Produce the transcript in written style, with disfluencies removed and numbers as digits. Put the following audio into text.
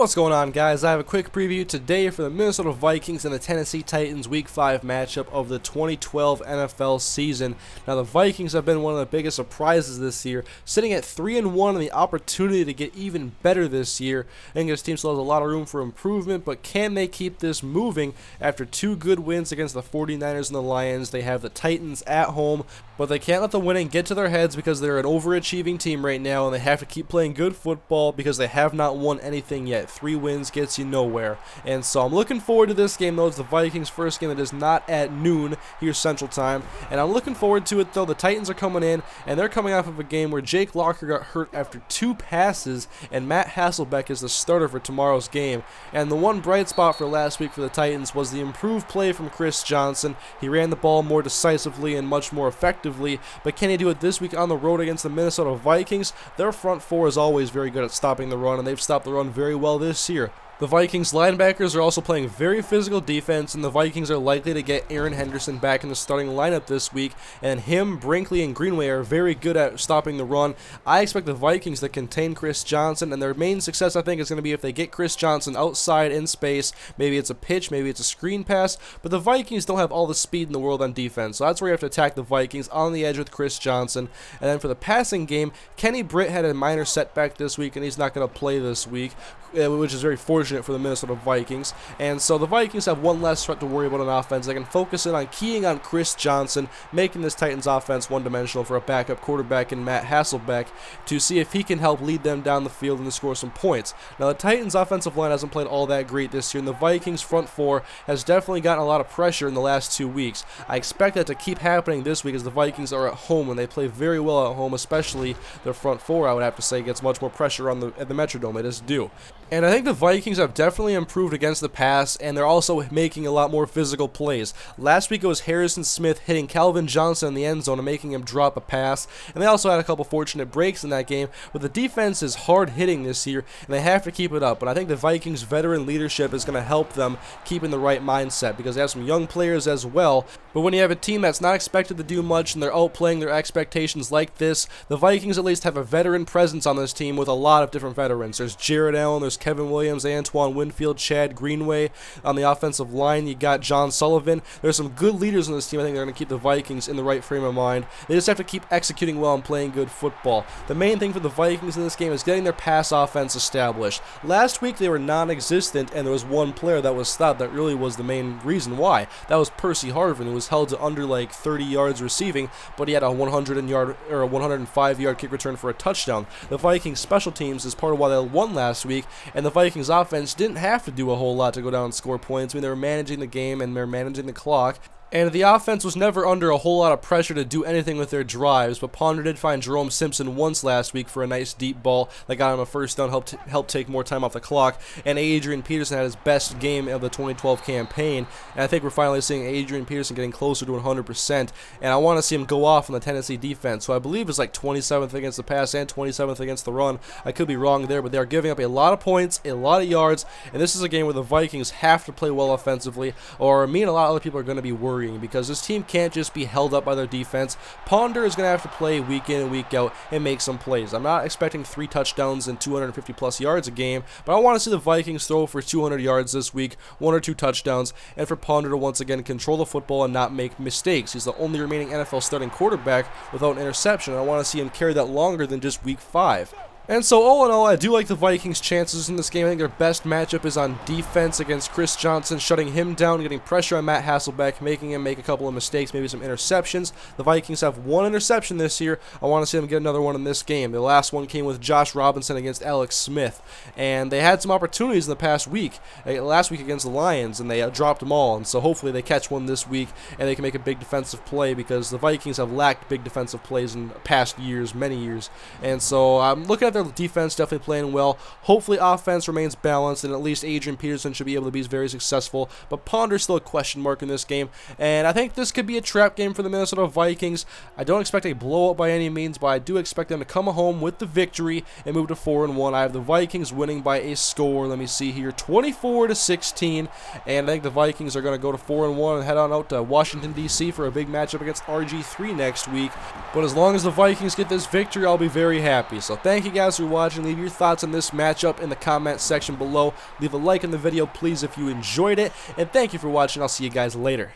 What's going on, guys? I have a quick preview today for the Minnesota Vikings and the Tennessee Titans Week 5 matchup of the 2012 NFL season. Now, the Vikings have been one of the biggest surprises this year, sitting at 3-1 and the opportunity to get even better this year. I think this team still has a lot of room for improvement, but can they keep this moving? After two good wins against the 49ers and the Lions, they have the Titans at home, but they can't let the winning get to their heads because they're an overachieving team right now, and they have to keep playing good football because they have not won anything yet. 3 wins gets you nowhere. And so I'm looking forward to this game, though. It's the Vikings' first game that is not at noon here Central Time. And I'm looking forward to it, though. The Titans are coming in, and they're coming off of a game where Jake Locker got hurt after 2 passes, and Matt Hasselbeck is the starter for tomorrow's game. And the one bright spot for last week for the Titans was the improved play from Chris Johnson. He ran the ball more decisively and much more effectively, but can he do it this week on the road against the Minnesota Vikings? Their front four is always very good at stopping the run, and they've stopped the run very well this year. The Vikings linebackers are also playing very physical defense, and the Vikings are likely to get Aaron Henderson back in the starting lineup this week, and him, Brinkley, and Greenway are very good at stopping the run. I expect the Vikings to contain Chris Johnson, and their main success, I think, is going to be if they get Chris Johnson outside in space. Maybe it's a pitch, maybe it's a screen pass, but the Vikings don't have all the speed in the world on defense, so that's where you have to attack the Vikings on the edge with Chris Johnson. And then for the passing game, Kenny Britt had a minor setback this week, and he's not going to play this week, which is very fortunate for the Minnesota Vikings. And so the Vikings have one less threat to worry about on offense. They can focus in on keying on Chris Johnson, making this Titans offense one-dimensional for a backup quarterback in Matt Hasselbeck to see if he can help lead them down the field and to score some points. Now, the Titans offensive line hasn't played all that great this year, and the Vikings front four has definitely gotten a lot of pressure in the last 2 weeks. I expect that to keep happening this week as the Vikings are at home, and they play very well at home, especially their front four, I would have to say, gets much more pressure on at the Metrodome. It is due. And I think the Vikings have definitely improved against the pass, and they're also making a lot more physical plays. Last week it was Harrison Smith hitting Calvin Johnson in the end zone and making him drop a pass, and they also had a couple fortunate breaks in that game, but the defense is hard-hitting this year, and they have to keep it up. But I think the Vikings' veteran leadership is going to help them keep in the right mindset because they have some young players as well. But when you have a team that's not expected to do much and they're outplaying their expectations like this, the Vikings at least have a veteran presence on this team with a lot of different veterans. There's Jared Allen, there's Kevin Williams, Antoine Winfield, Chad Greenway. On the offensive line, you got John Sullivan. There's some good leaders on this team. I think they're going to keep the Vikings in the right frame of mind. They just have to keep executing well and playing good football. The main thing for the Vikings in this game is getting their pass offense established. Last week, they were non-existent, and there was one player that was stopped that really was the main reason why. That was Percy Harvin, who was held to under like 30 yards receiving, but he had a 105-yard kick return for a touchdown. The Vikings special teams is part of why they won last week, and the Vikings offense didn't have to do a whole lot to go down and score points. I mean, they were managing the game and they're managing the clock. And the offense was never under a whole lot of pressure to do anything with their drives, but Ponder did find Jerome Simpson once last week for a nice deep ball that got him a first down, helped take more time off the clock, and Adrian Peterson had his best game of the 2012 campaign, and I think we're finally seeing Adrian Peterson getting closer to 100%, and I want to see him go off on the Tennessee defense, so I believe it's like 27th against the pass and 27th against the run. I could be wrong there, but they are giving up a lot of points, a lot of yards, and this is a game where the Vikings have to play well offensively, or me and a lot of other people are going to be worried because this team can't just be held up by their defense. Ponder is going to have to play week in and week out and make some plays. I'm not expecting 3 touchdowns and 250-plus yards a game, but I want to see the Vikings throw for 200 yards this week, 1 or 2 touchdowns, and for Ponder to once again control the football and not make mistakes. He's the only remaining NFL starting quarterback without an interception. I want to see him carry that longer than just week 5. And so, all in all, I do like the Vikings' chances in this game. I think their best matchup is on defense against Chris Johnson, shutting him down, getting pressure on Matt Hasselbeck, making him make a couple of mistakes, maybe some interceptions. The Vikings have 1 interception this year. I want to see them get another one in this game. The last one came with Josh Robinson against Alex Smith. And they had some opportunities in the past week, last week against the Lions, and they dropped them all. And so hopefully they catch one this week, and they can make a big defensive play because the Vikings have lacked big defensive plays in past years, many years. And so I'm looking at their defense definitely playing well. Hopefully offense remains balanced, and at least Adrian Peterson should be able to be very successful, but Ponder's still a question mark in this game, and I think this could be a trap game for the Minnesota Vikings. I don't expect a blowout by any means, but I do expect them to come home with the victory and move to 4-1. I have the Vikings winning by a score, let me see here, 24-16, and I think the Vikings are going to go to 4-1 and head on out to Washington, D.C. for a big matchup against RG3 next week, but as long as the Vikings get this victory, I'll be very happy. So thank you guys guys for watching. Leave your thoughts on this matchup in the comment section below. Leave a like on the video, please, if you enjoyed it. And thank you for watching. I'll see you guys later.